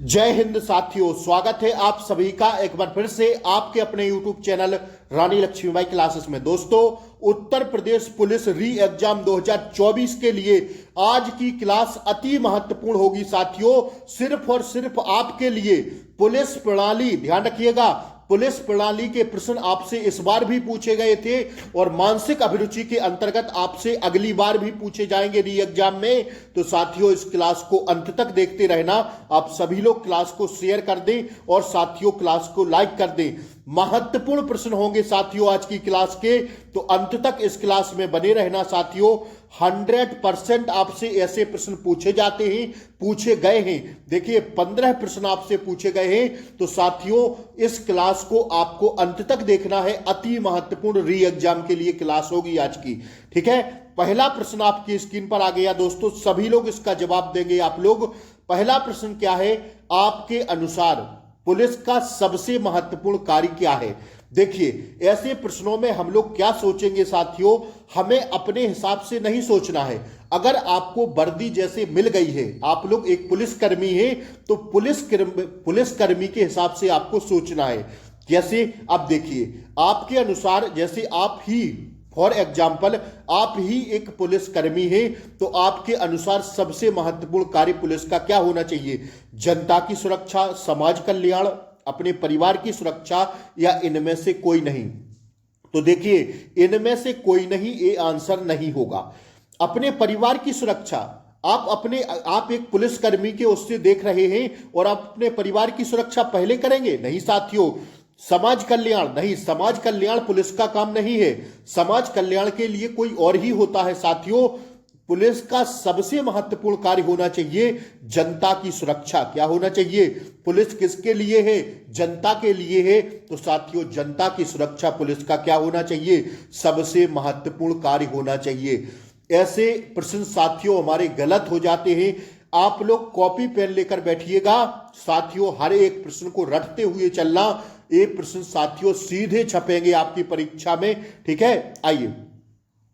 जय हिंद साथियों, स्वागत है आप सभी का एक बार फिर से आपके अपने YouTube चैनल रानी लक्ष्मीबाई क्लासेस में। दोस्तों, उत्तर प्रदेश पुलिस री एग्जाम 2024 के लिए आज की क्लास अति महत्वपूर्ण होगी साथियों। सिर्फ और सिर्फ आपके लिए पुलिस प्रणाली, ध्यान रखिएगा, पुलिस प्रणाली के प्रश्न आपसे इस बार भी पूछे गए थे और मानसिक अभिरुचि के अंतर्गत आपसे अगली बार भी पूछे जाएंगे री एग्जाम में। तो साथियों, इस क्लास को अंत तक देखते रहना। आप सभी लोग क्लास को शेयर कर दें और साथियों क्लास को लाइक कर दें। महत्वपूर्ण प्रश्न होंगे साथियों आज की क्लास के, तो अंत तक इस क्लास में बने रहना साथियों। 100% आपसे ऐसे प्रश्न पूछे जाते हैं, पूछे गए हैं। देखिए 15 प्रश्न आपसे पूछे गए हैं। तो साथियों, इस क्लास को आपको अंत तक देखना है। अति महत्वपूर्ण री एग्जाम के लिए क्लास होगी आज की, ठीक है। पहला प्रश्न आपकी स्क्रीन पर आ गया दोस्तों, सभी लोग इसका जवाब देंगे आप लोग। पहला प्रश्न क्या है? आपके अनुसार पुलिस का सबसे महत्वपूर्ण कार्य क्या है? देखिए, ऐसे प्रश्नों में हम लोग क्या सोचेंगे साथियों, हमें अपने हिसाब से नहीं सोचना है। अगर आपको वर्दी जैसे मिल गई है, आप लोग एक पुलिसकर्मी हैं, तो पुलिसकर्मी के हिसाब से आपको सोचना है। जैसे अब देखिए, आपके अनुसार जैसे आप ही, फॉर एग्जाम्पल, आप ही एक पुलिसकर्मी हैं, तो आपके अनुसार सबसे महत्वपूर्ण कार्य पुलिस का क्या होना चाहिए? जनता की सुरक्षा, समाज कल्याण, अपने परिवार की सुरक्षा, या इनमें से कोई नहीं? तो देखिए, इनमें से कोई नहीं, ये आंसर नहीं होगा। अपने परिवार की सुरक्षा, आप एक पुलिसकर्मी के उससे देख रहे हैं और आप अपने परिवार की सुरक्षा पहले करेंगे? नहीं साथियों। समाज कल्याण, नहीं, समाज कल्याण पुलिस का काम नहीं है। समाज कल्याण के लिए कोई और ही होता है साथियों। पुलिस का सबसे महत्वपूर्ण कार्य होना चाहिए जनता की सुरक्षा। क्या होना चाहिए? पुलिस किसके लिए है? जनता के लिए है। तो साथियों, जनता की सुरक्षा पुलिस का क्या होना चाहिए? सबसे महत्वपूर्ण कार्य होना चाहिए। ऐसे प्रश्न साथियों हमारे गलत हो जाते हैं। आप लोग कॉपी पेन लेकर बैठिएगा साथियों, हर एक प्रश्न को रटते हुए चलना। एक प्रश्न साथियों सीधे छपेंगे आपकी परीक्षा में, ठीक है। आइए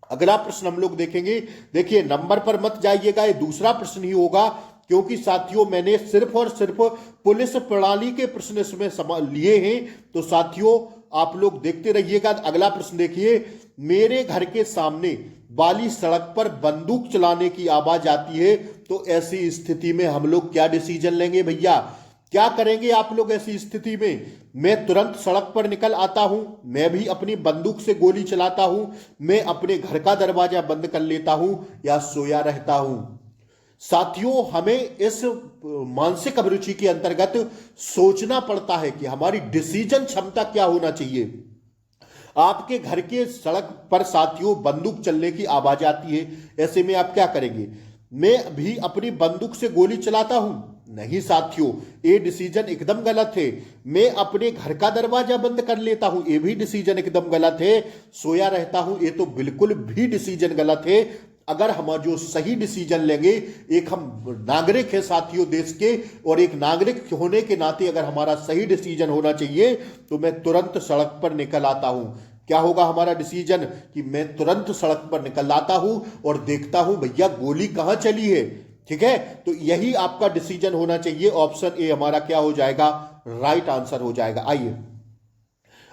अगला प्रश्न हम लोग देखेंगे। देखिए, नंबर पर मत जाइएगा, ये दूसरा प्रश्न ही होगा, क्योंकि साथियों मैंने सिर्फ और सिर्फ पुलिस प्रणाली के प्रश्न इसमें लिए हैं। तो साथियों आप लोग देखते रहिएगा। अगला प्रश्न देखिए, मेरे घर के सामने वाली सड़क पर बंदूक चलाने की आवाज आती है, तो ऐसी स्थिति में हम लोग क्या डिसीजन लेंगे भैया? क्या करेंगे आप लोग ऐसी स्थिति में? मैं तुरंत सड़क पर निकल आता हूं, मैं भी अपनी बंदूक से गोली चलाता हूं, मैं अपने घर का दरवाजा बंद कर लेता हूं, या सोया रहता हूं? साथियों, हमें इस मानसिक अभिरुचि के अंतर्गत सोचना पड़ता है कि हमारी डिसीजन क्षमता क्या होना चाहिए। आपके घर के सड़क पर साथियों बंदूक चलने की आवाज आती है, ऐसे में आप क्या करेंगे? मैं भी अपनी बंदूक से गोली चलाता हूं? नहीं साथियों, ये डिसीजन एकदम गलत है। मैं अपने घर का दरवाजा बंद कर लेता हूं, ये भी डिसीजन एकदम गलत है। सोया रहता हूं, ये तो बिल्कुल भी डिसीजन गलत है। अगर हम जो सही डिसीजन लेंगे, एक हम नागरिक है साथियों देश के, और एक नागरिक होने के नाते अगर हमारा सही डिसीजन होना चाहिए, तो मैं तुरंत सड़क पर निकल आता हूं। क्या होगा हमारा डिसीजन? कि मैं तुरंत सड़क पर निकल आता हूं और देखता हूं भैया गोली कहां चली है, ठीक है। तो यही आपका डिसीजन होना चाहिए। ऑप्शन ए हमारा क्या हो जाएगा? राइट आंसर हो जाएगा। आइए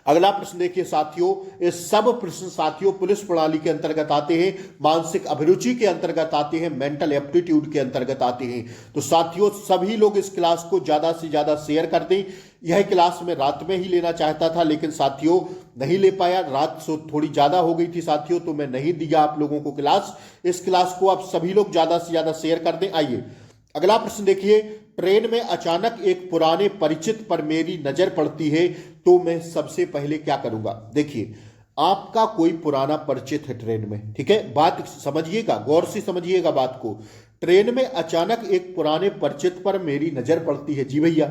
अगला प्रश्न देखिए साथियों, ये सब प्रश्न साथियों पुलिस प्रणाली के अंतर्गत आते हैं, मानसिक अभिरुचि के अंतर्गत आते हैं, मेंटल एप्टीट्यूड के अंतर्गत आते हैं। तो साथियों सभी लोग इस क्लास को ज्यादा से ज्यादा शेयर कर दें। यह क्लास मैं रात में ही लेना चाहता था, लेकिन साथियों नहीं ले पाया, रात थोड़ी ज्यादा हो गई थी साथियों, तो मैं नहीं दिया आप लोगों को क्लास। इस क्लास को आप सभी लोग ज्यादा से ज्यादा शेयर कर दें। आइए अगला प्रश्न देखिए, ट्रेन में अचानक एक पुराने परिचित पर मेरी नजर पड़ती है, तो मैं सबसे पहले क्या करूंगा? देखिए, आपका कोई पुराना परिचित है ट्रेन में, ठीक है, बात समझिएगा, गौर से समझिएगा बात को। ट्रेन में अचानक एक पुराने परिचित पर मेरी नजर पड़ती है, जी भैया,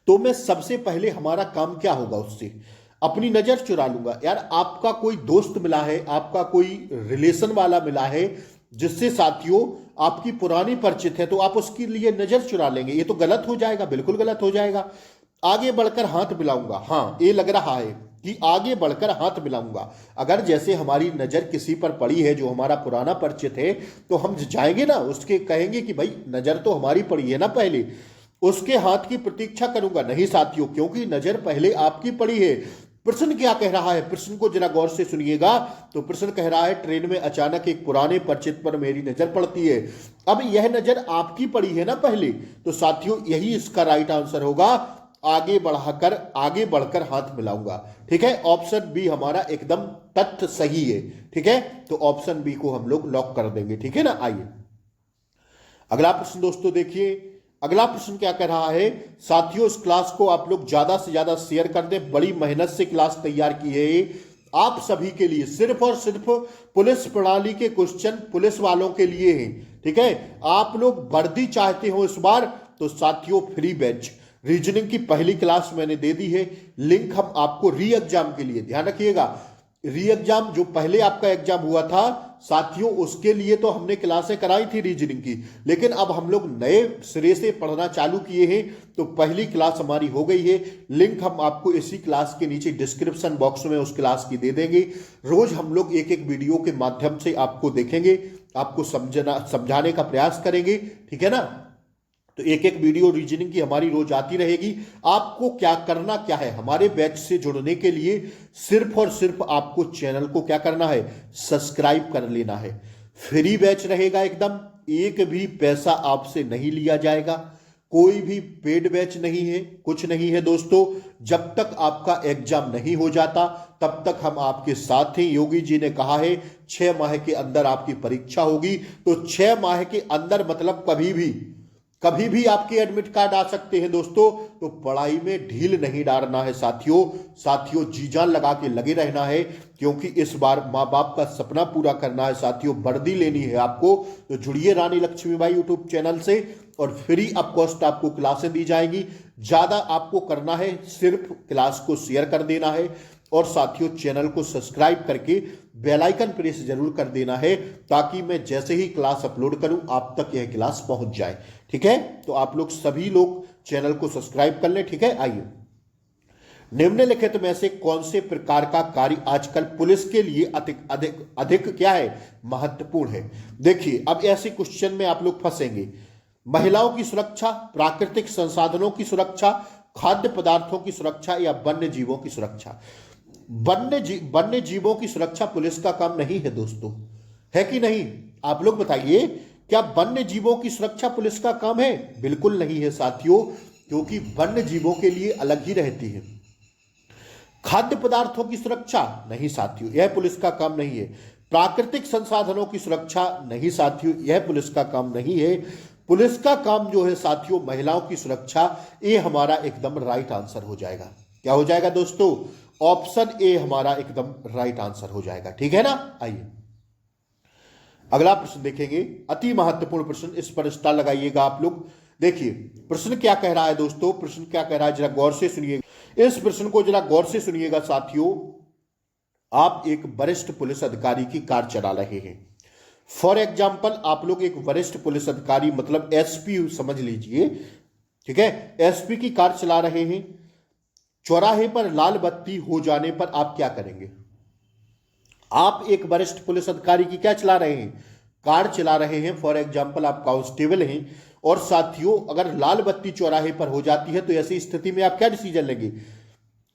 तो मैं सबसे पहले हमारा काम क्या होगा? उससे अपनी नजर चुरा लूंगा। यार, आपका कोई दोस्त मिला है, आपका कोई रिलेशन वाला मिला है, जिससे साथियों आपकी पुरानी परिचित है, तो आप उसके लिए नजर चुरा लेंगे? ये तो गलत हो जाएगा, बिल्कुल गलत हो जाएगा। आगे बढ़कर हाथ मिलाऊंगा, हाँ ये लग रहा है कि आगे बढ़कर हाथ मिलाऊंगा। अगर जैसे हमारी नजर किसी पर पड़ी है जो हमारा पुराना परिचित है, तो हम जाएंगे ना, उसके कहेंगे कि भाई नजर तो हमारी पड़ी है ना पहले, उसके हाथ की प्रतीक्षा करूंगा? नहीं साथियों, क्योंकि नजर पहले आपकी पड़ी है। प्रश्न क्या कह रहा है, प्रश्न को जरा गौर से सुनिएगा। तो प्रश्न कह रहा है, ट्रेन में अचानक एक पुराने परिचित पर मेरी नजर पड़ती है। अब यह नजर आपकी पड़ी है ना पहले, तो साथियों यही इसका राइट आंसर होगा। आगे बढ़कर हाथ मिलाऊंगा। ठीक है, ऑप्शन बी हमारा एकदम तथ्य सही है। ठीक है, तो ऑप्शन बी को हम लोग लॉक कर देंगे। ठीक है ना। आइए अगला प्रश्न दोस्तों देखिए। अगला प्रश्न क्या कह रहा है, साथियों इस क्लास को आप लोग ज्यादा से ज्यादा शेयर कर दें। बड़ी मेहनत से क्लास तैयार की है आप सभी के लिए, सिर्फ और सिर्फ पुलिस प्रणाली के क्वेश्चन पुलिस वालों के लिए हैं। ठीक है, आप लोग वर्दी चाहते हो इस बार, तो साथियों फ्री बैच रीजनिंग की पहली क्लास मैंने दे दी है। लिंक हम आपको री एग्जाम के लिए, ध्यान रखिएगा, री एग्जाम जो पहले आपका एग्जाम हुआ था साथियों, उसके लिए तो हमने क्लासें कराई थी रीजनिंग की, लेकिन अब हम लोग नए सिरे से पढ़ना चालू किए हैं। तो पहली क्लास हमारी हो गई है। लिंक हम आपको इसी क्लास के नीचे डिस्क्रिप्शन बॉक्स में उस क्लास की दे देंगे। रोज हम लोग एक एक वीडियो के माध्यम से आपको देखेंगे, आपको समझाने का प्रयास करेंगे। ठीक है ना। तो एक एक वीडियो रीजनिंग की हमारी रोज आती रहेगी। आपको क्या करना क्या है, हमारे बैच से जुड़ने के लिए सिर्फ और सिर्फ आपको चैनल को क्या करना है, सब्सक्राइब कर लेना है। फ्री बैच रहेगा एकदम, एक भी पैसा आपसे नहीं लिया जाएगा, कोई भी पेड बैच नहीं है, कुछ नहीं है दोस्तों। जब तक आपका एग्जाम नहीं हो जाता तब तक हम आपके साथ हैं। योगी जी ने कहा है 6 माह के अंदर आपकी परीक्षा होगी, तो 6 माह के अंदर मतलब कभी भी आपके एडमिट कार्ड आ सकते हैं दोस्तों। तो पढ़ाई में ढील नहीं डालना है साथियों जी जान लगा के लगे रहना है, क्योंकि इस बार माँ बाप का सपना पूरा करना है साथियों, वर्दी लेनी है आपको। तो जुड़िए रानी लक्ष्मीबाई यूट्यूब चैनल से और फ्री ऑफ कॉस्ट आपको क्लासें दी जाएंगी। ज्यादा आपको करना है, सिर्फ क्लास को शेयर कर देना है और साथियों चैनल को सब्सक्राइब करके बेल आइकन प्रेस जरूर कर देना है, ताकि मैं जैसे ही क्लास अपलोड करूं आप तक यह क्लास पहुंच जाए। ठीक है, तो आप लोग सभी लोग चैनल को सब्सक्राइब कर लें। ठीक है, आइए निम्नलिखित में से कौन से प्रकार का कार्य आजकल पुलिस के लिए अधिक क्या है, महत्वपूर्ण है। देखिए अब ऐसे क्वेश्चन में आप लोग फंसेंगे। महिलाओं की सुरक्षा, प्राकृतिक संसाधनों की सुरक्षा, खाद्य पदार्थों की सुरक्षा या वन्य जीवों की सुरक्षा। वन्य जीवों की सुरक्षा पुलिस का काम नहीं है दोस्तों, है कि नहीं? आप लोग बताइए, क्या वन्य जीवों की सुरक्षा पुलिस का काम है? बिल्कुल नहीं है साथियों, क्योंकि वन्य जीवों के लिए अलग ही रहती है। खाद्य पदार्थों की सुरक्षा नहीं साथियों, यह पुलिस का काम नहीं है। प्राकृतिक संसाधनों की सुरक्षा नहीं साथियों, यह पुलिस का काम नहीं है। पुलिस का काम जो है साथियों महिलाओं की सुरक्षा, ये हमारा एकदम राइट आंसर हो जाएगा। क्या हो जाएगा दोस्तों? ऑप्शन ए हमारा एकदम राइट आंसर हो जाएगा। ठीक है ना। आइए अगला प्रश्न देखेंगे, अति महत्वपूर्ण प्रश्न, इस पर स्टार लगाइएगा आप लोग। देखिए प्रश्न क्या कह रहा है दोस्तों, प्रश्न क्या कह रहा है जरा गौर से सुनिएगा। इस प्रश्न को जरा गौर से सुनिएगा साथियों। आप एक वरिष्ठ पुलिस अधिकारी की कार चला रहे हैं। फॉर एग्जाम्पल आप लोग एक वरिष्ठ पुलिस अधिकारी मतलब एसपी समझ लीजिए। ठीक है, एसपी की कार चला रहे हैं। चौराहे पर लाल बत्ती हो जाने पर आप क्या करेंगे? आप एक वरिष्ठ पुलिस अधिकारी की क्या चला रहे हैं, कार चला रहे हैं। फॉर एग्जाम्पल आप कांस्टेबल हैं और साथियों अगर लाल बत्ती चौराहे पर हो जाती है तो ऐसी स्थिति में आप क्या डिसीजन लेंगे?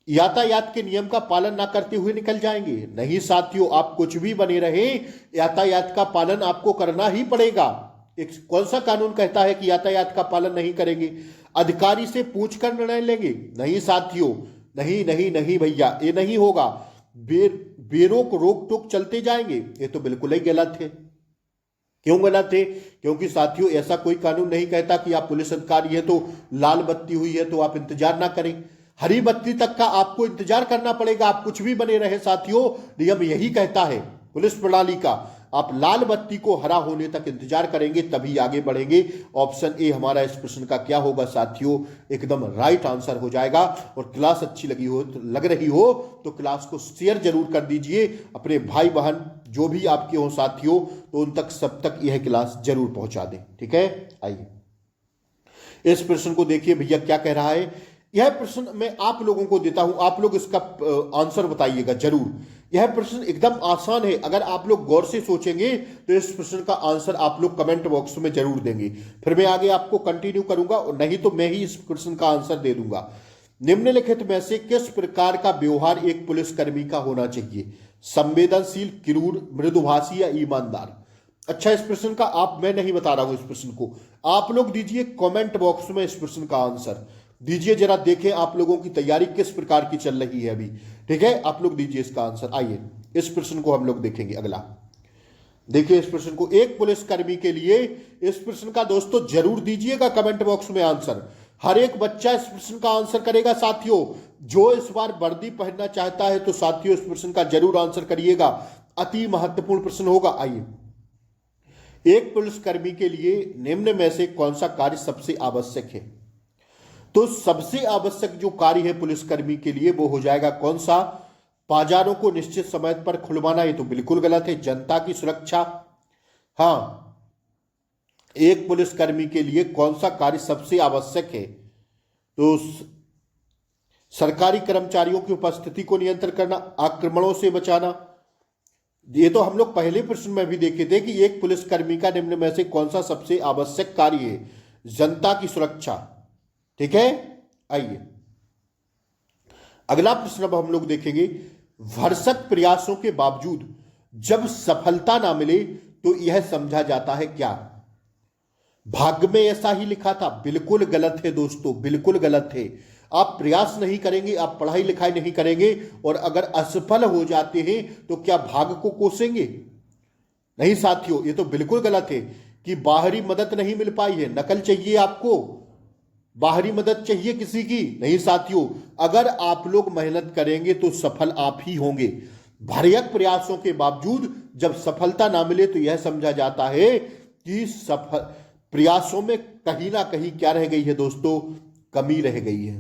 यातायात के नियम का पालन ना करते हुए निकल जाएंगे? नहीं साथियों, आप कुछ भी बने रहे यातायात का पालन आपको करना ही पड़ेगा। एक कौन सा कानून कहता है कि यातायात का पालन नहीं करेंगे? अधिकारी से पूछकर निर्णय लेंगे? नहीं साथियों, नहीं नहीं नहीं भैया, ये नहीं होगा। बेरोक रोक टोक चलते जाएंगे, ये तो बिल्कुल ही गलत है। क्यों गलत है? क्योंकि साथियों ऐसा कोई कानून नहीं कहता कि आप पुलिस अधिकारी है तो लाल बत्ती हुई है तो आप इंतजार ना करें। हरी बत्ती तक का आपको इंतजार करना पड़ेगा, आप कुछ भी बने रहे साथियों। नियम यही कहता है पुलिस प्रणाली का, आप लाल बत्ती को हरा होने तक इंतजार करेंगे तभी आगे बढ़ेंगे। ऑप्शन ए हमारा इस प्रश्न का क्या होगा साथियों, एकदम राइट आंसर हो जाएगा। और क्लास अच्छी लग रही हो तो क्लास को शेयर जरूर कर दीजिए अपने भाई बहन जो भी आपके हो साथियों, तो उन तक सब तक यह क्लास जरूर पहुंचा दें। ठीक है, आइए इस प्रश्न को देखिए भैया क्या कह रहा है। यह प्रश्न मैं आप लोगों को देता हूं, आप लोग इसका आंसर बताइएगा जरूर यह प्रश्न एकदम आसान है। अगर आप लोग गौर से सोचेंगे तो इस प्रश्न का आंसर आप लोग कमेंट बॉक्स में जरूर देंगे। फिर मैं आगे आपको कंटिन्यू करूंगा, और नहीं तो मैं ही इस प्रश्न का आंसर दे दूंगा। निम्नलिखित में से किस प्रकार का व्यवहार एक पुलिसकर्मी का होना चाहिए? संवेदनशील, क्रूर, मृदुभाषी या ईमानदार? अच्छा, इस प्रश्न का मैं नहीं बता रहा हूं, इस प्रश्न को आप लोग दीजिए कमेंट बॉक्स में, इस प्रश्न का आंसर दीजिए। जरा देखें आप लोगों की तैयारी किस प्रकार की चल रही है अभी। ठीक है, आप लोग दीजिए इसका आंसर। आइए इस प्रश्न को हम लोग देखेंगे। अगला देखिए इस प्रश्न को, एक पुलिसकर्मी के लिए इस प्रश्न का दोस्तों जरूर दीजिएगा कमेंट बॉक्स में आंसर। हर एक बच्चा इस प्रश्न का आंसर करेगा साथियों। जो इस बार वर्दी पहनना चाहता है तो साथियों इस प्रश्न का जरूर आंसर करिएगा, अति महत्वपूर्ण प्रश्न होगा। आइए, एक पुलिसकर्मी के लिए निम्न में से कौन सा कार्य सबसे आवश्यक है? तो सबसे आवश्यक जो कार्य है पुलिसकर्मी के लिए वो हो जाएगा कौन सा? बाजारों को निश्चित समय पर खुलवाना। ये तो बिल्कुल गलत है। जनता की सुरक्षा। हाँ, एक पुलिसकर्मी के लिए कौन सा कार्य सबसे आवश्यक है? तो सरकारी कर्मचारियों की उपस्थिति को नियंत्रण करना, आक्रमणों से बचाना। ये तो हम लोग पहले प्रश्न में भी देखे थे कि एक पुलिसकर्मी का निम्न में से कौन सा सबसे आवश्यक कार्य है? जनता की सुरक्षा। ठीक है, आइए अगला प्रश्न अब हम लोग देखेंगे। भरसक प्रयासों के बावजूद जब सफलता ना मिले तो यह समझा जाता है क्या? भाग्य में ऐसा ही लिखा था। बिल्कुल गलत है दोस्तों, बिल्कुल गलत है। आप प्रयास नहीं करेंगे, आप पढ़ाई लिखाई नहीं करेंगे, और अगर असफल हो जाते हैं तो क्या भाग्य को कोसेंगे? नहीं साथियों, ये तो बिल्कुल गलत है कि बाहरी मदद नहीं मिल पाई है, नकल चाहिए आपको, बाहरी मदद चाहिए किसी की। नहीं साथियों, अगर आप लोग मेहनत करेंगे तो सफल आप ही होंगे। भरसक प्रयासों के बावजूद जब सफलता ना मिले तो यह समझा जाता है कि सफल प्रयासों में कहीं ना कहीं क्या रह गई है दोस्तों? कमी रह गई है।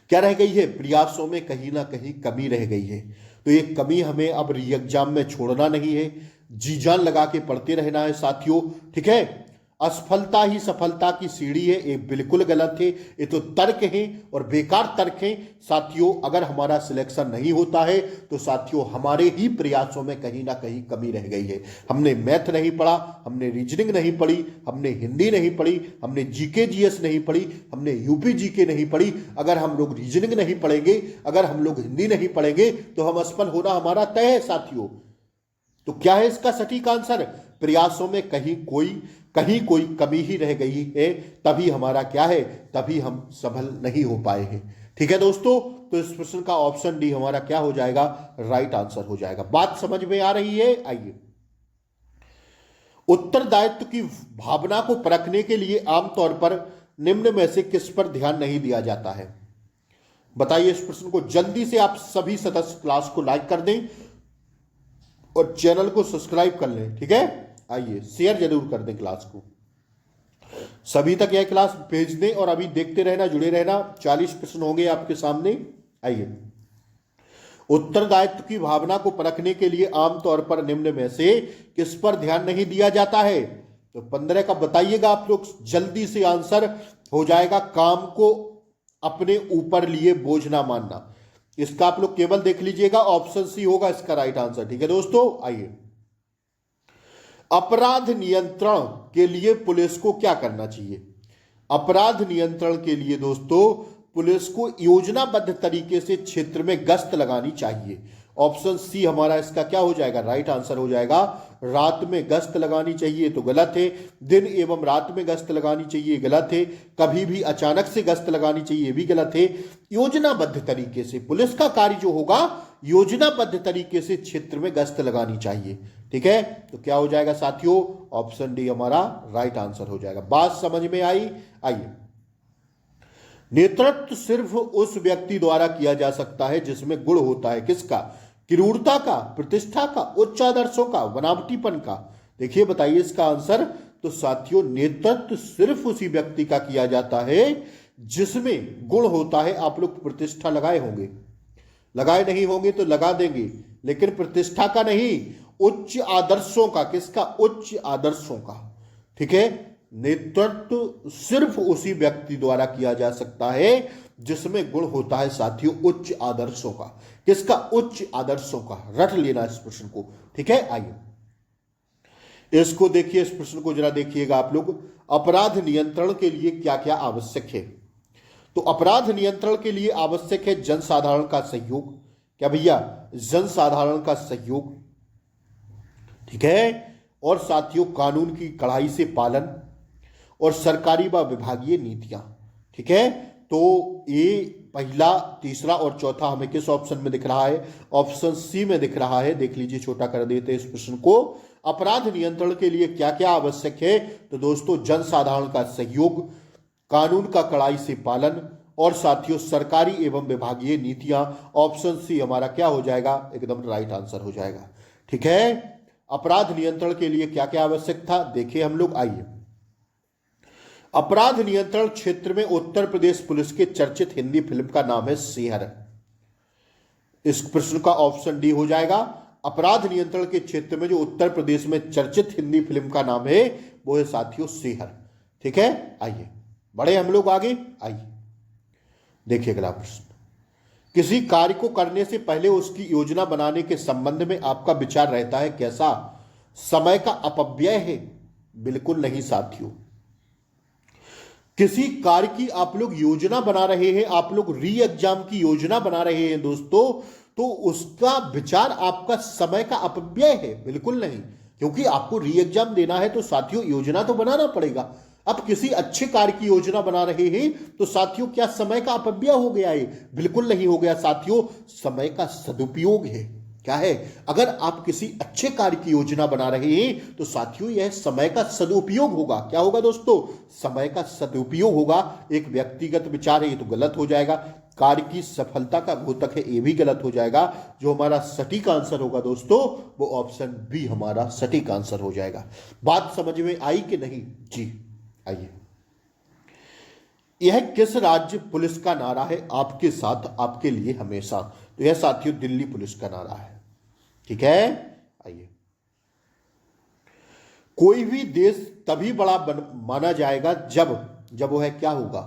क्या रह गई है? प्रयासों में कहीं ना कहीं कमी रह गई है। तो ये कमी हमें अब री एग्जाम में छोड़ना नहीं है, जी जान लगा के पढ़ते रहना है साथियों। ठीक है, असफलता ही सफलता की सीढ़ी है, ये बिल्कुल गलत है। ये तो तर्क है और बेकार तर्क है साथियों। अगर हमारा सिलेक्शन नहीं होता है तो साथियों हमारे ही प्रयासों में कहीं ना कहीं कमी रह गई है। हमने मैथ नहीं पढ़ा, हमने रीजनिंग नहीं पढ़ी, हमने हिंदी नहीं पढ़ी, हमने जीके जीएस नहीं पढ़ी, हमने यूपी जीके नहीं पढ़ी। अगर हम लोग रीजनिंग नहीं पढ़ेंगे, अगर हम लोग हिंदी नहीं पढ़ेंगे तो हम असफल होना हमारा तय है साथियों। तो क्या है इसका सटीक आंसर? प्रयासों में कहीं कोई कमी ही रह गई है, तभी हमारा क्या है, तभी हम सफल नहीं हो पाए हैं। ठीक है दोस्तों, तो इस प्रश्न का ऑप्शन डी हमारा क्या हो जाएगा? राइट आंसर हो जाएगा। बात समझ में आ रही है? आइए, उत्तरदायित्व की भावना को परखने के लिए आमतौर पर निम्न में से किस पर ध्यान नहीं दिया जाता है? बताइए इस प्रश्न को। जल्दी से आप सभी सदस्य क्लास को लाइक कर दें और चैनल को सब्सक्राइब कर लें। ठीक है, आइए शेयर जरूर कर दें क्लास को, सभी तक यह क्लास भेज दें और अभी देखते रहना, जुड़े रहना। 40 प्रश्न होंगे आपके सामने। आइए, उत्तरदायित्व की भावना को परखने के लिए आमतौर पर निम्न में से किस पर ध्यान नहीं दिया जाता है? तो 15 का बताइएगा आप लोग, जल्दी से आंसर हो जाएगा। काम को अपने ऊपर लिए बोझ ना मानना। इसका आप लोग केवल देख लीजिएगा, ऑप्शन सी होगा इसका राइट आंसर। ठीक है दोस्तों, आइए, अपराध नियंत्रण के लिए पुलिस को क्या करना चाहिए? अपराध नियंत्रण के लिए दोस्तों पुलिस को योजनाबद्ध तरीके से क्षेत्र में गश्त लगानी चाहिए। ऑप्शन सी हमारा इसका क्या हो जाएगा? राइट आंसर हो जाएगा। रात में गश्त लगानी चाहिए तो गलत है। दिन एवं रात में गश्त लगानी चाहिए, गलत है। कभी भी अचानक से गश्त लगानी चाहिए, भी गलत है। योजनाबद्ध तरीके से पुलिस का कार्य जो होगा, योजनाबद्ध तरीके से क्षेत्र में गश्त लगानी चाहिए। ठीक है, तो क्या हो जाएगा साथियों? ऑप्शन डी हमारा राइट आंसर हो जाएगा। बात समझ में आई? आइए, नेतृत्व सिर्फ उस व्यक्ति द्वारा किया जा सकता है जिसमें गुण होता है। किसका? क्रूरता का, प्रतिष्ठा का, उच्च आदर्शों का, बनावटीपन का। देखिए बताइए इसका आंसर। तो साथियों नेतृत्व सिर्फ उसी व्यक्ति का किया जाता है जिसमें गुण होता है। आप लोग प्रतिष्ठा लगाए होंगे, लगाए नहीं होंगे तो लगा देंगे, लेकिन प्रतिष्ठा का नहीं, उच्च आदर्शों का। किसका? उच्च आदर्शों का। ठीक है, नेतृत्व सिर्फ उसी व्यक्ति द्वारा किया जा सकता है जिसमें गुण होता है साथियों उच्च आदर्शों का। किसका? उच्च आदर्शों का। रट लेना इस प्रश्न को, ठीक है। आइए इसको देखिए, इस प्रश्न को जरा देखिएगा आप लोग। अपराध नियंत्रण के लिए क्या क्या आवश्यक है? तो अपराध नियंत्रण के लिए आवश्यक है जनसाधारण का सहयोग। क्या भैया? जनसाधारण का सहयोग, ठीक है। और साथियों कानून की कड़ाई से पालन और सरकारी व विभागीय नीतियां, ठीक है। तो ये पहला, तीसरा और चौथा हमें किस ऑप्शन में दिख रहा है? ऑप्शन सी में दिख रहा है। देख लीजिए, छोटा कर देते हैं इस प्रश्न को। अपराध नियंत्रण के लिए क्या क्या आवश्यक है? तो दोस्तों जनसाधारण का सहयोग, कानून का कड़ाई से पालन और साथियों सरकारी एवं विभागीय नीतियां। ऑप्शन सी हमारा क्या हो जाएगा? एकदम राइट आंसर हो जाएगा, ठीक है। अपराध नियंत्रण के लिए क्या क्या आवश्यक था देखिए हम लोग। आइए, अपराध नियंत्रण क्षेत्र में उत्तर प्रदेश पुलिस के चर्चित हिंदी फिल्म का नाम है सिंहर। इस प्रश्न का ऑप्शन डी हो जाएगा। अपराध नियंत्रण के क्षेत्र में जो उत्तर प्रदेश में चर्चित हिंदी फिल्म का नाम है वो है साथियों सिंहर, ठीक है। आइए बढ़े हम लोग आगे। आइए देखिए अगला प्रश्न। किसी कार्य को करने से पहले उसकी योजना बनाने के संबंध में आपका विचार रहता है कैसा? समय का अपव्यय है? बिल्कुल नहीं साथियों। किसी कार्य की आप लोग योजना बना रहे हैं, आप लोग री एग्जाम की योजना बना रहे हैं दोस्तों, तो उसका विचार आपका समय का अपव्यय है? बिल्कुल नहीं, क्योंकि आपको री एग्जाम देना है तो साथियों योजना तो बनाना पड़ेगा। अब किसी अच्छे कार्य की योजना बना रहे हैं तो साथियों क्या समय का अपव्यय हो गया है? बिल्कुल नहीं हो गया साथियों, समय का सदुपयोग है। क्या है? अगर आप किसी अच्छे कार्य की योजना बना रहे हैं तो साथियों यह समय का सदुपयोग होगा। क्या होगा दोस्तों? समय का सदुपयोग होगा। एक व्यक्तिगत विचार है ये तो गलत हो जाएगा। कार्य की सफलता का घोतक है ये भी गलत हो जाएगा। जो हमारा सटीक आंसर होगा दोस्तों वो ऑप्शन बी हमारा सटीक आंसर हो जाएगा। बात समझ में आई कि नहीं जी? आइए, यह किस राज्य पुलिस का नारा है? आपके साथ आपके लिए हमेशा। तो यह साथियों दिल्ली पुलिस का नारा है, ठीक है। आइए, कोई भी देश तभी बड़ा माना जाएगा जब वह क्या होगा?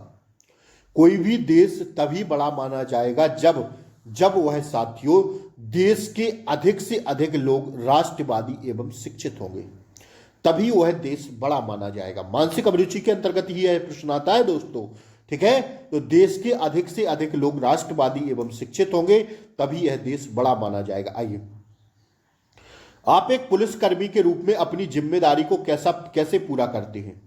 कोई भी देश तभी बड़ा माना जाएगा जब वह साथियों देश के अधिक से अधिक लोग राष्ट्रवादी एवं शिक्षित होंगे, तभी वह देश बड़ा माना जाएगा। मानसिक अभिरुचि के अंतर्गत ही यह प्रश्न आता है दोस्तों, ठीक है। तो देश के अधिक से अधिक लोग राष्ट्रवादी एवं शिक्षित होंगे तभी यह देश बड़ा माना जाएगा। आइए, आप एक पुलिसकर्मी के रूप में अपनी जिम्मेदारी को कैसे पूरा करते हैं?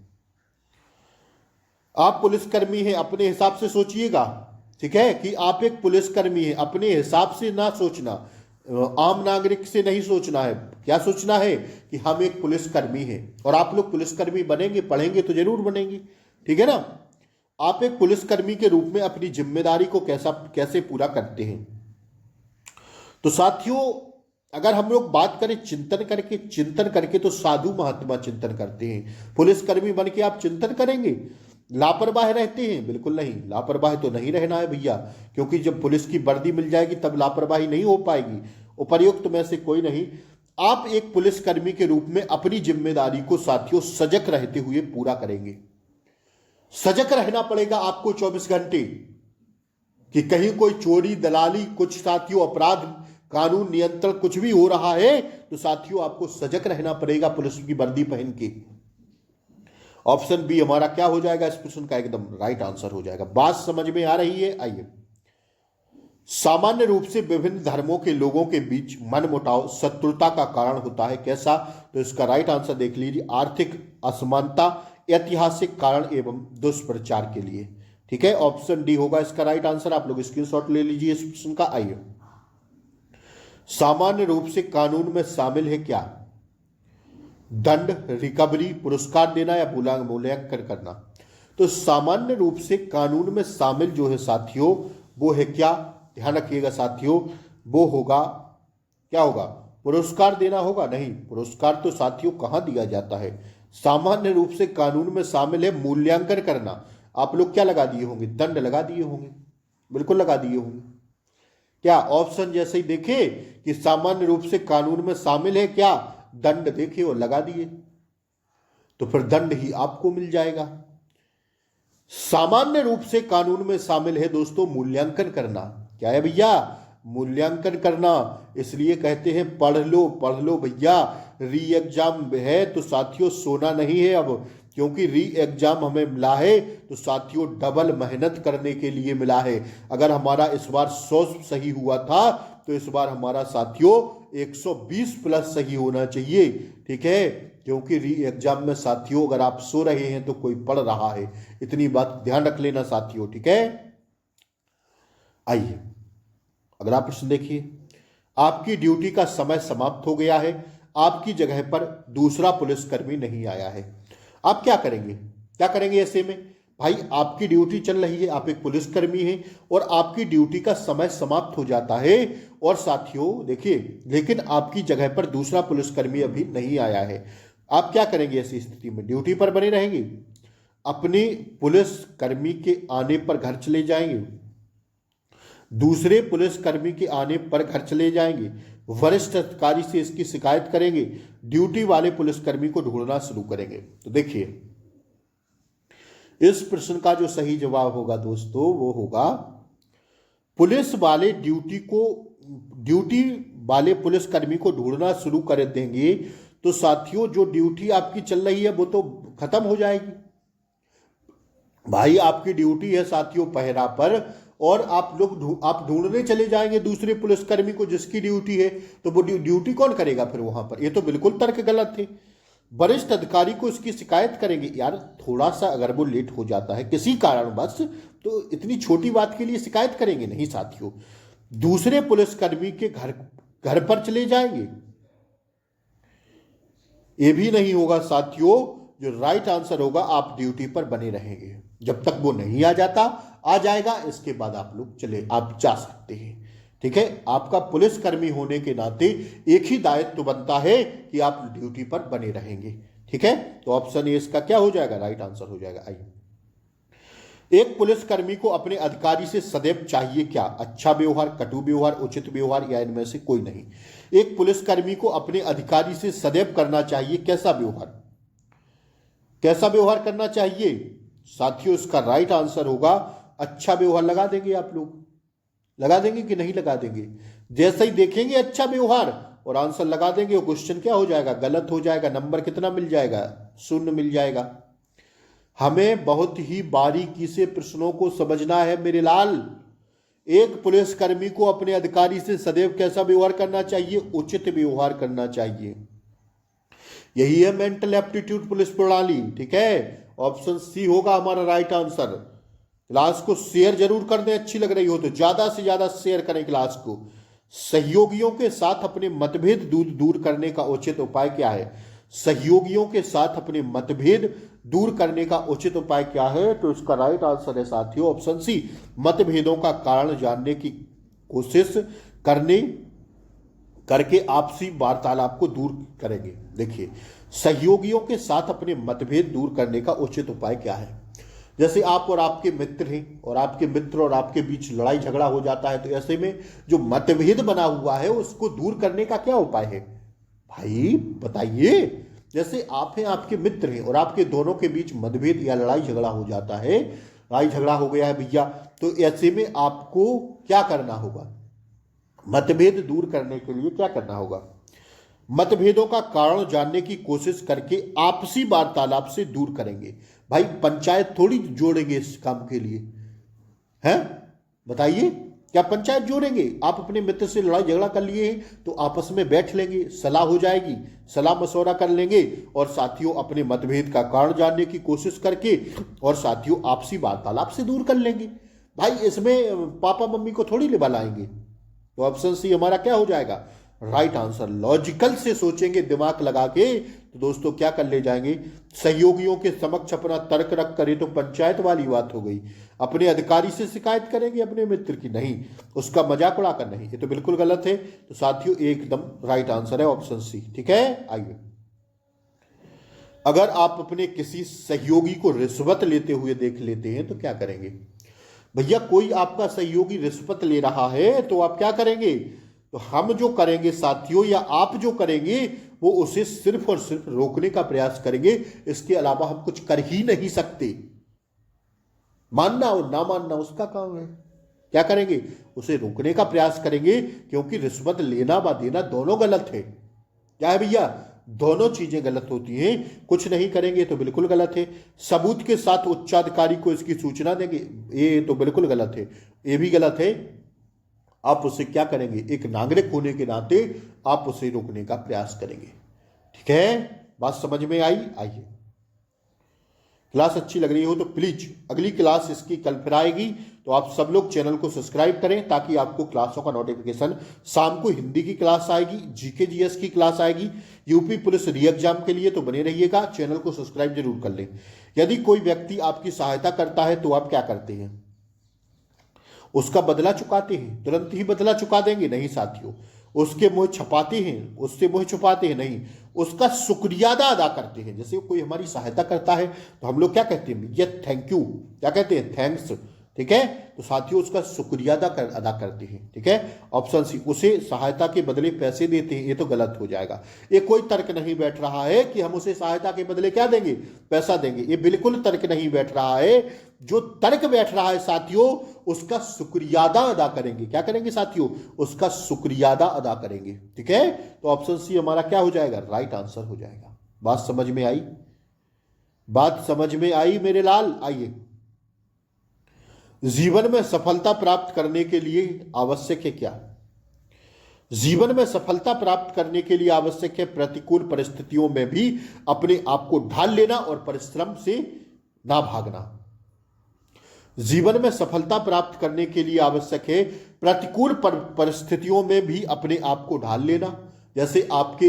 आप पुलिसकर्मी हैं, अपने हिसाब से सोचिएगा, ठीक है, कि आप एक पुलिसकर्मी हैं, अपने हिसाब से ना सोचना, आम नागरिक से नहीं सोचना है। क्या सोचना है? कि हम एक पुलिसकर्मी हैं। और आप लोग पुलिसकर्मी बनेंगे, पढ़ेंगे तो जरूर बनेंगे, ठीक है ना। आप एक पुलिसकर्मी के रूप में अपनी जिम्मेदारी को कैसे पूरा करते हैं? तो साथियों अगर हम लोग बात करें चिंतन करके तो साधु महात्मा चिंतन करते हैं। पुलिसकर्मी बन के आप चिंतन करेंगे? लापरवाह रहते हैं? बिल्कुल नहीं, लापरवाह तो नहीं रहना है भैया, क्योंकि जब पुलिस की वर्दी मिल जाएगी तब लापरवाही नहीं हो पाएगी। उपर्युक्त में से कोई नहीं। आप एक पुलिसकर्मी के रूप में अपनी जिम्मेदारी को साथियों सजग रहते हुए पूरा करेंगे। सजग रहना पड़ेगा आपको 24 घंटे, कि कहीं कोई चोरी दलाली कुछ साथियों अपराध कानून नियंत्रण कुछ भी हो रहा है तो साथियों आपको सजग रहना पड़ेगा पुलिस की वर्दी पहन के। ऑप्शन बी हमारा क्या हो जाएगा? इस प्रश्न का एकदम राइट आंसर हो जाएगा। बात समझ में आ रही है? आइए, सामान्य रूप से विभिन्न धर्मों के लोगों के बीच मनमुटाव शत्रुता का कारण होता है, कैसा? तो इसका राइट आंसर देख लीजिए, आर्थिक असमानता, ऐतिहासिक कारण एवं दुष्प्रचार के लिए, ठीक है। ऑप्शन डी होगा इसका राइट आंसर। आप लोग स्क्रीनशॉट ले लीजिए इस प्रश्न का। आइए, सामान्य रूप से कानून में शामिल है क्या? दंड, रिकवरी, पुरस्कार देना या मूल्यांकन करना। तो सामान्य रूप से कानून में शामिल जो है साथियों वो है क्या? ध्यान रखिएगा साथियों, वो होगा क्या होगा? पुरस्कार देना होगा? नहीं, पुरस्कार तो साथियों कहां दिया जाता है। सामान्य रूप से कानून में शामिल है मूल्यांकन करना। आप लोग क्या लगा दिए होंगे? दंड लगा दिए होंगे, बिल्कुल लगा दिए होंगे। क्या ऑप्शन जैसे ही देखे कि सामान्य रूप से कानून में शामिल है क्या, दंड देखे और लगा दिए, तो फिर दंड ही आपको मिल जाएगा। सामान्य रूप से कानून में शामिल है दोस्तों मूल्यांकन करना। क्या है भैया? मूल्यांकन करना। इसलिए कहते हैं पढ़ लो भैया। री एग्जाम है तो साथियों सोना नहीं है अब, क्योंकि री एग्जाम हमें मिला है तो साथियों डबल मेहनत करने के लिए मिला है। अगर हमारा इस बार 100 सही हुआ था तो इस बार हमारा साथियों 120 प्लस सही होना चाहिए। ठीक है, क्योंकि री एग्जाम में साथियों अगर आप सो रहे हैं तो कोई पढ़ रहा है, इतनी बात ध्यान रख लेना साथियों। ठीक है, आइए अगला प्रश्न देखिए। आपकी ड्यूटी का समय समाप्त हो गया है, आपकी जगह पर दूसरा पुलिसकर्मी नहीं आया है, आप क्या करेंगे? क्या करेंगे ऐसे में? भाई आपकी ड्यूटी चल रही है, आप एक पुलिसकर्मी हैं और आपकी ड्यूटी का समय समाप्त हो जाता है और साथियों देखिए, लेकिन आपकी जगह पर दूसरा पुलिसकर्मी अभी नहीं आया है, आप क्या करेंगे ऐसी स्थिति में? ड्यूटी पर बने रहेंगे, अपने पुलिसकर्मी के आने पर घर चले जाएंगे, दूसरे पुलिसकर्मी के आने पर घर चले जाएंगे, वरिष्ठ अधिकारी से इसकी शिकायत करेंगे, ड्यूटी वाले पुलिसकर्मी को ढूंढना शुरू करेंगे। तो देखिए इस प्रश्न का जो सही जवाब होगा दोस्तों वो होगा पुलिस वाले ड्यूटी वाले पुलिसकर्मी को ढूंढना शुरू कर देंगे तो साथियों जो ड्यूटी आपकी चल रही है वो तो खत्म हो जाएगी। भाई आपकी ड्यूटी है साथियों पहरा पर और आप ढूंढने चले जाएंगे दूसरे पुलिसकर्मी को जिसकी ड्यूटी है, तो वो ड्यूटी कौन करेगा फिर वहां पर? ये तो बिल्कुल तर्क गलत है। वरिष्ठ अधिकारी को इसकी शिकायत करेंगे। यार थोड़ा सा अगर वो लेट हो जाता है किसी कारणवश तो इतनी छोटी बात के लिए शिकायत करेंगे नहीं साथियों। दूसरे पुलिसकर्मी के घर पर चले जाएंगे, ये भी नहीं होगा साथियों। जो राइट आंसर होगा आप ड्यूटी पर बने रहेंगे जब तक वो नहीं आ जाता, आ जाएगा इसके बाद आप जा सकते हैं। ठीक है, आपका पुलिसकर्मी होने के नाते एक ही दायित्व बनता है कि आप ड्यूटी पर बने रहेंगे। ठीक है, तो ऑप्शन ए इसका क्या हो जाएगा? राइट आंसर हो जाएगा। आइए, एक पुलिसकर्मी को अपने अधिकारी से सदैव चाहिए क्या? अच्छा व्यवहार, कटु व्यवहार, उचित व्यवहार या इनमें से कोई नहीं। एक पुलिसकर्मी को अपने अधिकारी से सदैव करना चाहिए कैसा व्यवहार? कैसा व्यवहार करना चाहिए साथियों? इसका राइट आंसर होगा अच्छा व्यवहार। लगा देंगे आप लोग? लगा देंगे कि नहीं लगा देंगे? जैसे ही देखेंगे अच्छा व्यवहार और आंसर लगा देंगे, वो क्वेश्चन क्या हो जाएगा? गलत हो जाएगा। नंबर कितना मिल जाएगा? 0 मिल जाएगा। हमें बहुत ही बारीकी से प्रश्नों को समझना है मेरे लाल। एक पुलिसकर्मी को अपने अधिकारी से सदैव कैसा व्यवहार करना चाहिए? उचित व्यवहार करना चाहिए। यही है मेंटल एप्टीट्यूड पुलिस प्रणाली। ठीक है, ऑप्शन सी होगा हमारा राइट आंसर। क्लास को शेयर जरूर कर दें, अच्छी लग रही हो तो ज्यादा से ज्यादा शेयर करें क्लास को। सहयोगियों के साथ अपने मतभेद दूर करने का उचित उपाय क्या है? सहयोगियों के साथ अपने मतभेद दूर करने का उचित उपाय क्या है? तो इसका राइट आंसर है साथियों ऑप्शन सी, मतभेदों का कारण जानने की कोशिश करके आपसी वार्तालाप को दूर करेंगे। देखिए, सहयोगियों के साथ अपने मतभेद दूर करने का उचित उपाय क्या है? जैसे आप और आपके मित्र हैं और आपके मित्र और आपके बीच लड़ाई झगड़ा हो जाता है, तो ऐसे में जो मतभेद बना हुआ है उसको दूर करने का क्या उपाय है? भाई बताइए। जैसे आप हैं, आपके मित्र हैं और आपके दोनों के बीच मतभेद या लड़ाई झगड़ा हो जाता है, लड़ाई झगड़ा हो गया है भैया, तो ऐसे में आपको क्या करना होगा? मतभेद दूर करने के लिए क्या करना होगा? मतभेदों का कारण जानने की कोशिश करके आपसी वार्तालाप से दूर करेंगे। भाई पंचायत थोड़ी जोड़ेंगे इस काम के लिए, हैं? बताइए, क्या पंचायत जोड़ेंगे? आप अपने मित्र से लड़ाई झगड़ा कर लिए हैं तो आपस में बैठ लेंगे, सलाह हो जाएगी, सलाह मशवरा कर लेंगे और साथियों अपने मतभेद का कारण जानने की कोशिश करके और साथियों आपसी वार्तालाप से दूर कर लेंगे। भाई इसमें पापा मम्मी को थोड़ी ले बुलाएंगे। तो ऑप्शन सी हमारा क्या हो जाएगा? Right answer. लॉजिकल से सोचेंगे दिमाग लगा के तो दोस्तों क्या कर ले जाएंगे? सहयोगियों के समक्ष अपना तर्क रख करे तो पंचायत वाली बात हो गई। अपने अधिकारी से शिकायत करेंगे अपने मित्र की? नहीं, उसका मजाक उड़ाकर नहीं। ये तो बिल्कुल गलत है। तो साथियों एकदम राइट आंसर है ऑप्शन सी। ठीक है, आइए, अगर आप अपने किसी सहयोगी को रिश्वत लेते हुए देख लेते हैं तो क्या करेंगे? भैया कोई आपका सहयोगी रिश्वत ले रहा है तो आप क्या करेंगे? तो हम जो करेंगे साथियों या आप जो करेंगे वो उसे सिर्फ और सिर्फ रोकने का प्रयास करेंगे, इसके अलावा हम कुछ कर ही नहीं सकते। मानना और ना मानना उसका काम है। क्या करेंगे, उसे रोकने का प्रयास करेंगे, क्योंकि रिश्वत लेना व देना दोनों गलत है। क्या है भैया, दोनों चीजें गलत होती हैं। कुछ नहीं करेंगे तो बिल्कुल गलत है। सबूत के साथ उच्चाधिकारी को इसकी सूचना देंगे, ये तो बिल्कुल गलत है, ये भी गलत है। आप उसे क्या करेंगे, एक नागरिक होने के नाते आप उसे रोकने का प्रयास करेंगे। ठीक है, बात समझ में आई? आइए, क्लास अच्छी लग रही हो तो प्लीज अगली क्लास इसकी कल फिर आएगी, तो आप सब लोग चैनल को सब्सक्राइब करें ताकि आपको क्लासों का नोटिफिकेशन, शाम को हिंदी की क्लास आएगी, जीके जीएस की क्लास आएगी, यूपी पुलिस री एग्जाम के लिए, तो बने रहिएगा। चैनल को सब्सक्राइब जरूर कर लें। यदि कोई व्यक्ति आपकी सहायता करता है तो आप क्या करते हैं, उसका बदला चुकाते हैं? तुरंत ही बदला चुका देंगे? नहीं साथियों, उसके मुंह छपाते हैं, उससे मुंह छुपाते हैं नहीं, उसका शुक्रियादा अदा करते हैं। जैसे कोई हमारी सहायता करता है तो हम लोग क्या कहते हैं, ये थैंक यू, क्या कहते हैं, थैंक्स। ठीक है, तो साथियों उसका शुक्रियादा अदा करते हैं। ठीक है, ऑप्शन सी, उसे सहायता के बदले पैसे देते हैं, ये तो गलत हो जाएगा। ये कोई तर्क नहीं बैठ रहा है कि हम उसे सहायता के बदले क्या देंगे, पैसा देंगे, ये बिल्कुल तर्क नहीं बैठ रहा है। जो तर्क बैठ रहा है साथियों, उसका शुक्रियादा अदा करेंगे। क्या करेंगे साथियों, उसका शुक्रियादा अदा करेंगे। ठीक है, तो ऑप्शन सी हमारा क्या हो जाएगा, राइट आंसर हो जाएगा। बात समझ में आई? बात समझ में आई मेरे लाल? आइए, जीवन में सफलता प्राप्त करने के लिए आवश्यक है क्या? जीवन में सफलता प्राप्त करने के लिए आवश्यक है प्रतिकूल परिस्थितियों में भी अपने आप को ढाल लेना और परिश्रम से ना भागना। जीवन में सफलता प्राप्त करने के लिए आवश्यक है प्रतिकूल परिस्थितियों में भी अपने आप को ढाल लेना। जैसे आपके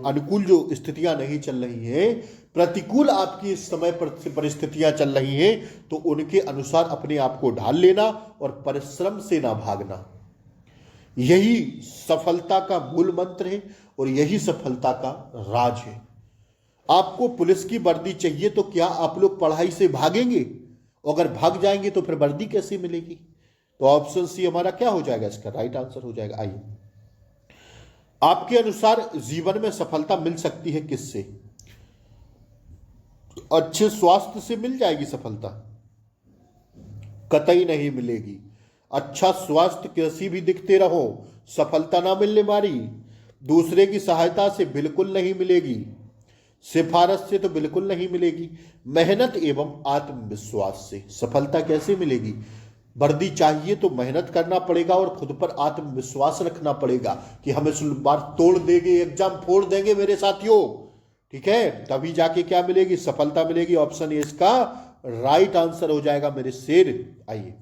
अनुकूल जो स्थितियां नहीं चल रही हैं, प्रतिकूल आपकी इस समय परिस्थितियां चल रही हैं, तो उनके अनुसार अपने आप को ढाल लेना और परिश्रम से ना भागना, यही सफलता का मूल मंत्र है और यही सफलता का राज है। आपको पुलिस की वर्दी चाहिए तो क्या आप लोग पढ़ाई से भागेंगे? अगर भाग जाएंगे तो फिर वर्दी कैसे मिलेगी? तो ऑप्शन सी हमारा क्या हो जाएगा, इसका राइट आंसर हो जाएगा। आइए, आपके अनुसार जीवन में सफलता मिल सकती है किससे? अच्छे स्वास्थ्य से मिल जाएगी सफलता? कतई नहीं मिलेगी। अच्छा स्वास्थ्य कैसी भी दिखते रहो, सफलता ना मिलने वाली। दूसरे की सहायता से बिल्कुल नहीं मिलेगी, सिफारिश से तो बिल्कुल नहीं मिलेगी। मेहनत एवं आत्मविश्वास से सफलता कैसे मिलेगी? वर्दी चाहिए तो मेहनत करना पड़ेगा और खुद पर आत्मविश्वास रखना पड़ेगा कि हम इस बार तोड़ देंगे, एग्जाम फोड़ देंगे मेरे साथियों। ठीक है, तभी जाके क्या मिलेगी, सफलता मिलेगी। ऑप्शन ए इसका राइट आंसर हो जाएगा मेरे शेर। आइए,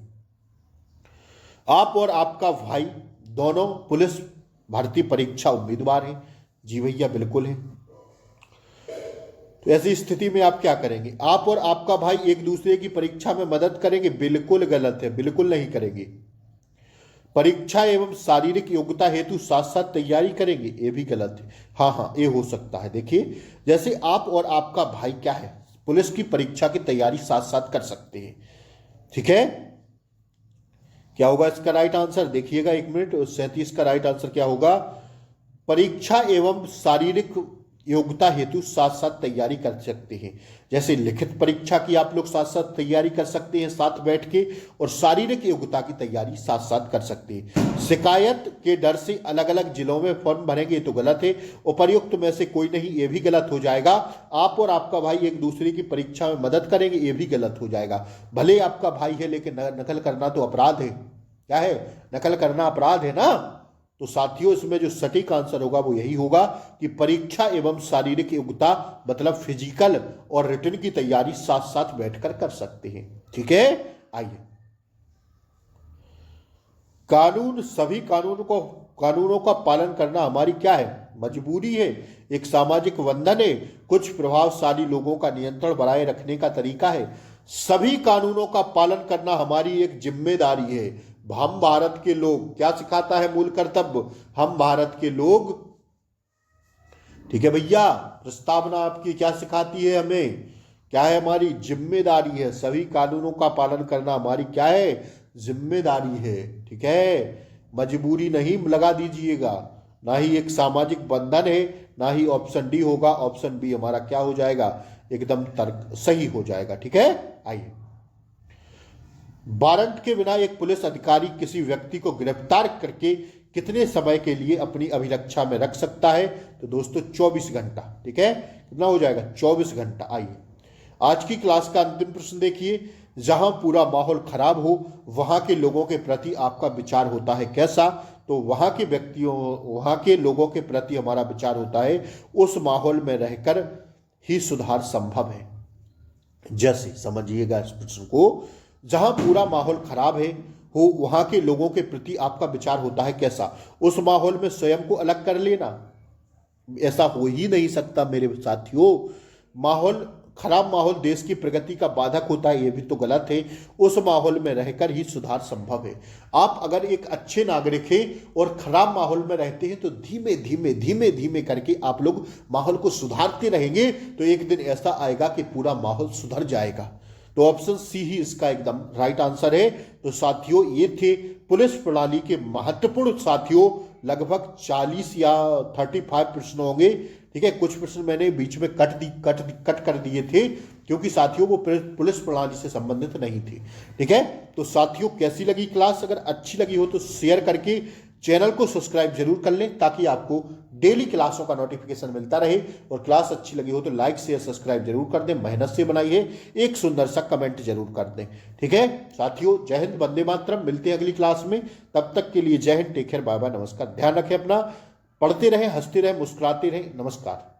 आप और आपका भाई दोनों पुलिस भर्ती परीक्षा उम्मीदवार हैं। जी भैया बिल्कुल है। तो ऐसी स्थिति में आप क्या करेंगे? आप और आपका भाई एक दूसरे की परीक्षा में मदद करेंगे? बिल्कुल गलत है, बिल्कुल नहीं करेंगे। परीक्षा एवं शारीरिक योग्यता हेतु साथ साथ तैयारी करेंगे? ये भी गलत है। हाँ, ये हो सकता है। देखिए, जैसे आप और आपका भाई क्या है, पुलिस की परीक्षा की तैयारी साथ साथ कर सकते हैं। ठीक है, क्या होगा इसका राइट आंसर? देखिएगा एक मिनट, 37 का राइट आंसर क्या होगा? परीक्षा एवं शारीरिक योग्यता हेतु साथ साथ तैयारी कर सकते हैं। जैसे लिखित परीक्षा की आप लोग साथ साथ तैयारी कर सकते हैं साथ बैठ के, और शारीरिक योग्यता की तैयारी साथ साथ कर सकते हैं। शिकायत के डर से अलग अलग जिलों में फॉर्म भरेंगे तो गलत है। उपर्युक्त में से कोई नहीं, ये भी गलत हो जाएगा। आप और आपका भाई एक दूसरे की परीक्षा में मदद करेंगे, ये भी गलत हो जाएगा। भले आपका भाई है लेकिन नकल करना तो अपराध है। क्या है, नकल करना अपराध है ना। तो साथियों इसमें जो सटीक आंसर होगा वो यही होगा कि परीक्षा एवं शारीरिक योग्यता मतलब फिजिकल और रिटन की तैयारी साथ साथ बैठकर कर सकते हैं। ठीक है, आइए, कानून, सभी कानूनों का पालन करना हमारी क्या है, मजबूरी है, एक सामाजिक बंधन है, कुछ प्रभावशाली लोगों का नियंत्रण बनाए रखने का तरीका है। सभी कानूनों का पालन करना हमारी एक जिम्मेदारी है। हम भारत के लोग, क्या सिखाता है मूल कर्तव्य, हम भारत के लोग। ठीक है भैया, प्रस्तावना आपकी क्या सिखाती है हमें, क्या है हमारी जिम्मेदारी है। सभी कानूनों का पालन करना हमारी क्या है, जिम्मेदारी है। ठीक है, मजबूरी नहीं लगा दीजिएगा, ना ही एक सामाजिक बंधन है, ना ही ऑप्शन डी होगा। ऑप्शन बी हमारा क्या हो जाएगा, एकदम तर्क सही हो जाएगा। ठीक है, आइए, वारंट के बिना एक पुलिस अधिकारी किसी व्यक्ति को गिरफ्तार करके कितने समय के लिए अपनी अभिरक्षा में रख सकता है? तो दोस्तों 24 घंटा। ठीक है, कितना हो जाएगा? 24 घंटा। आइए आज की क्लास का अंतिम प्रश्न देखिए। जहां पूरा माहौल खराब हो वहां के लोगों के प्रति आपका विचार होता है कैसा? तो वहां के व्यक्तियों, वहां के लोगों के प्रति हमारा विचार होता है उस माहौल में रहकर ही सुधार संभव है। जैसे समझिएगा इस प्रश्न को, जहां पूरा माहौल खराब है हो वहां के लोगों के प्रति आपका विचार होता है कैसा? उस माहौल में स्वयं को अलग कर लेना, ऐसा हो ही नहीं सकता मेरे साथियों। खराब माहौल देश की प्रगति का बाधक होता है, यह भी तो गलत है। उस माहौल में रहकर ही सुधार संभव है। आप अगर एक अच्छे नागरिक हैं और खराब माहौल में रहते हैं तो धीमे धीमे धीमे धीमे करके आप लोग माहौल को सुधारते रहेंगे तो एक दिन ऐसा आएगा कि पूरा माहौल सुधर जाएगा। तो ऑप्शन सी ही इसका एकदम राइट आंसर है। तो साथियों ये थे पुलिस प्रणाली के महत्वपूर्ण साथियों लगभग 40 या 35 प्रश्न होंगे। ठीक है, कुछ प्रश्न मैंने बीच में कट कर दिए थे क्योंकि साथियों वो पुलिस प्रणाली से संबंधित नहीं थे। ठीक है, तो साथियों कैसी लगी क्लास? अगर अच्छी लगी हो तो शेयर करके चैनल को सब्सक्राइब जरूर कर लें ताकि आपको डेली क्लासों का नोटिफिकेशन मिलता रहे। और क्लास अच्छी लगी हो तो लाइक शेयर सब्सक्राइब जरूर कर दें, मेहनत से बनाई है। एक सुंदर सा कमेंट जरूर कर दें। ठीक है साथियों, जय हिंद, वंदे मातरम। मिलते हैं अगली क्लास में, तब तक के लिए जय हिंद, टेक केयर, बाय बाय, नमस्कार। ध्यान रखें अपना, पढ़ते रहें, हंसते रहें, मुस्कुराते रहें। नमस्कार।